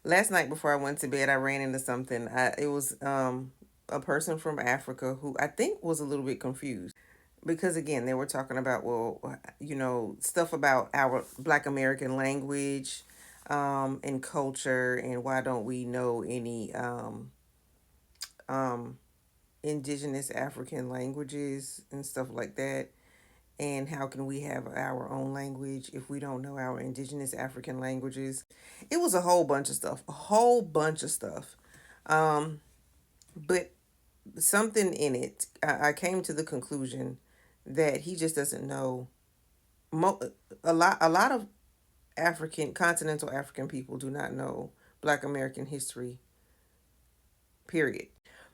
Last night before I went to bed, I ran into something. It was a person from Africa who I think was a little bit confused because again they were talking about, well, stuff about our Black American language and culture, and why don't we know any um, indigenous African languages and stuff like that. And how can we have our own language if we don't know our indigenous African languages? It was a whole bunch of stuff, a whole bunch of stuff. Um, but something in it, I came to the conclusion that he just doesn't know. Mo- a lot of continental African people do not know Black American history. Period.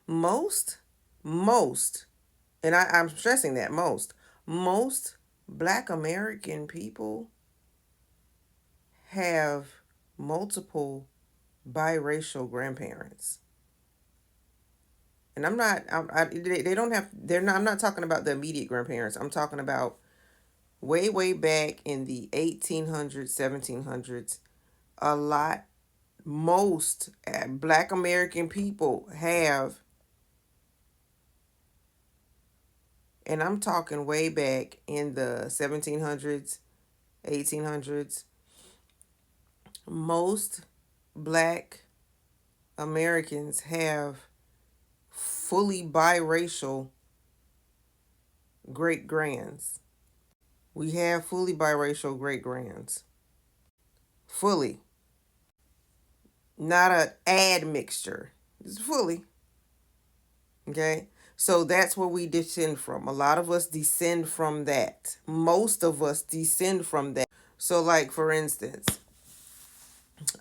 Most, most, and I'm stressing that most Black American people have multiple biracial grandparents. And I'm not, they don't have, they're not, I'm not talking about the immediate grandparents. I'm talking about way, way back in the 1800s, 1700s. A lot, most Black American people have, and I'm talking way back in the 1700s, 1800s, most Black Americans have fully biracial great grands. We have fully biracial great grands. Fully. Not a admixture. It's fully. Okay? So that's where we descend from. A lot of us descend from that. Most of us descend from that. So like for instance,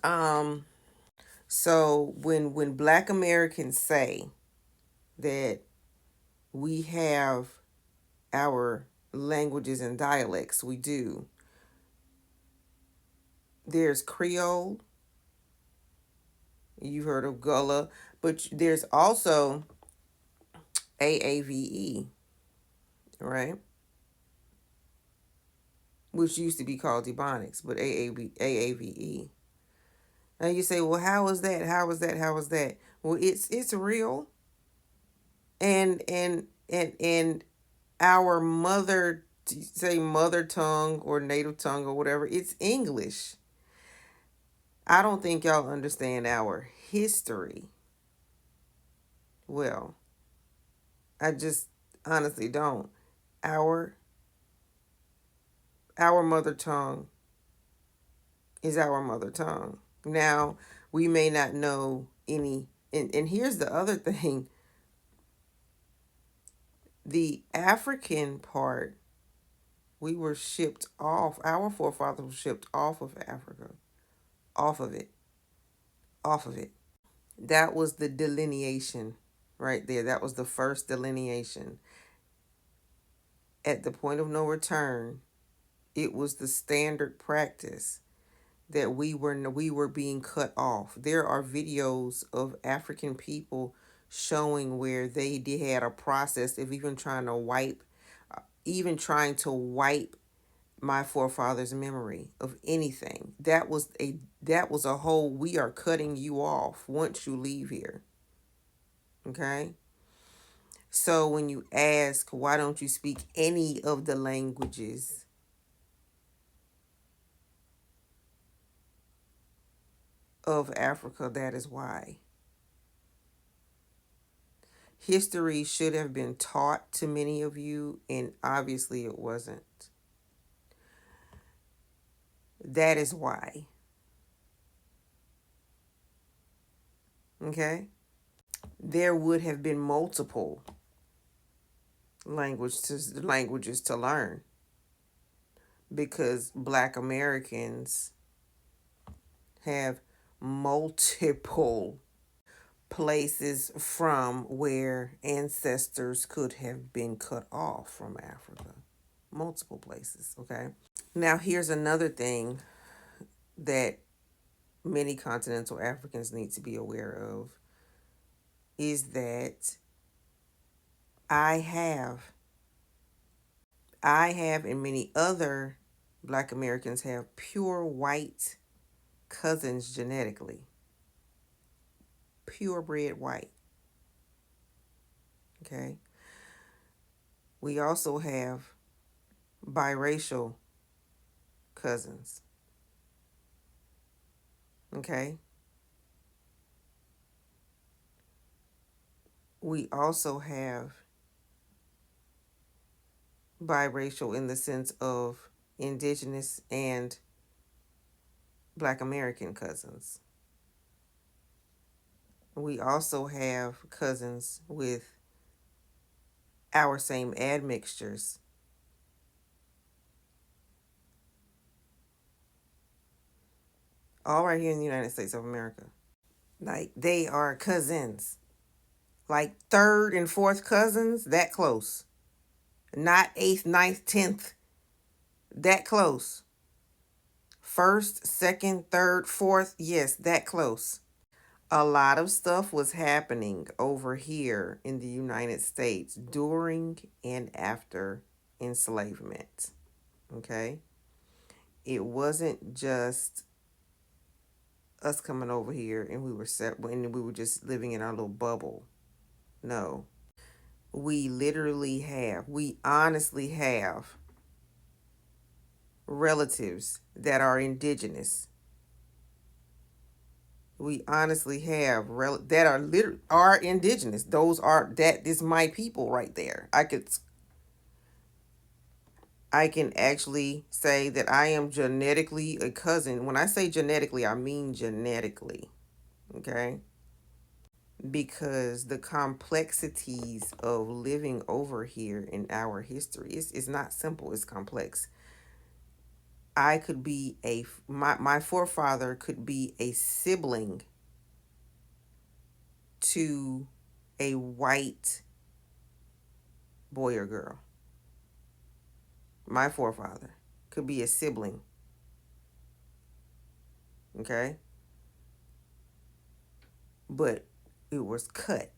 um so when Black Americans say that we have our languages and dialects, we do. There's Creole, you've heard of Gullah, but there's also AAVE, right? Which used to be called Ebonics, but AAVE. Now you say, well, how is that? How is that? How is that? Well, it's real, and our say mother tongue or native tongue or whatever, it's English. I don't think y'all understand our history well. I just honestly don't. Our our mother tongue is our mother tongue. Now, we may not know any, and here's the other thing, the African part, we were shipped off, our forefathers were shipped off of Africa, off of it, off of it. That was the delineation right there. That was the first delineation. At the point of no return, it was the standard practice that we were being cut off. There are videos of African people showing where they did had a process of even trying to wipe my forefathers' memory of anything. That was a whole, we are cutting you off once you leave here. Okay? So when you ask why don't you speak any of the languages of Africa, that is why. History should have been taught to many of you, and obviously it wasn't. That is why. Okay? There would have been multiple languages to learn because Black Americans have multiple places from where ancestors could have been cut off from Africa. Multiple places, okay? Now, here's another thing that many continental Africans need to be aware of is that I have, and many other Black Americans have pure white cousins genetically. purebred white. Okay. We also have biracial cousins. Okay. We also have biracial in the sense of indigenous and Black American cousins. We also have cousins with our same admixtures. All right here in the United States of America. Like they are cousins. Like third and fourth cousins, that close. Not eighth, ninth, tenth, that close. First, second, third, fourth, yes, that close. A lot of stuff was happening over here in the United States during and after enslavement. Okay? It wasn't just us coming over here and we were set when we were just living in our little bubble. No. We honestly have relatives that are indigenous. We honestly have that are indigenous. That is my people right there. I can actually say that I am genetically a cousin. When I say genetically, I mean genetically. Okay? Because the complexities of living over here in our history is not simple, it's complex. I could be my forefather could be a sibling to a white boy or girl. My forefather could be a sibling. Okay? But it was cut.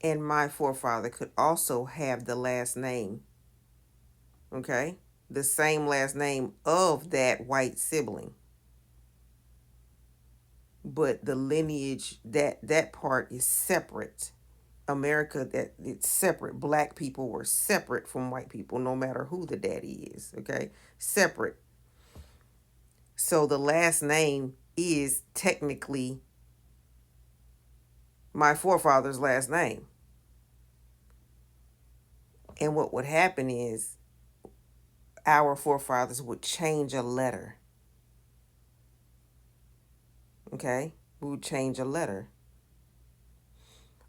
And my forefather could also have the last name. Okay? The same last name of that white sibling. But the lineage, that part is separate. America, that it's separate. Black people were separate from white people, no matter who the daddy is. Okay? Separate. So the last name is technically my forefather's last name. And what would happen is our forefathers would change a letter. Okay? We would change a letter.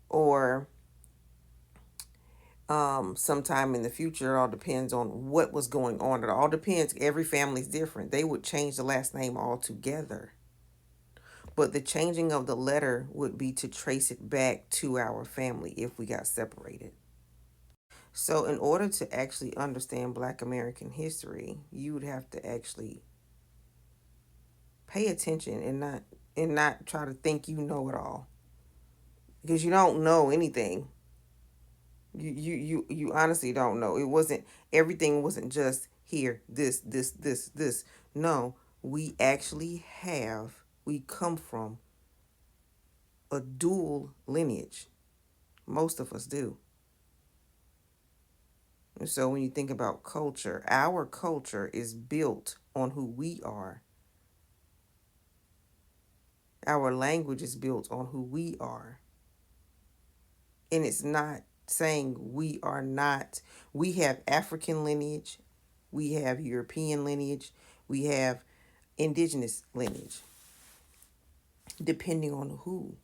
Or sometime in the future, it all depends on what was going on. It all depends. Every family's different. They would change the last name altogether. But the changing of the letter would be to trace it back to our family if we got separated. So, in order to actually understand Black American history, you would have to actually pay attention and not try to think you know it all, because you don't know anything. You honestly don't know. It wasn't everything wasn't just here, this. No, we come from a dual lineage. Most of us do. And so when you think about culture, our culture is built on who we are. Our language is built on who we are. And it's not saying we have African lineage, we have European lineage, we have indigenous lineage, depending on who.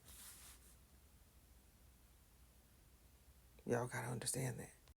Y'all gotta understand that.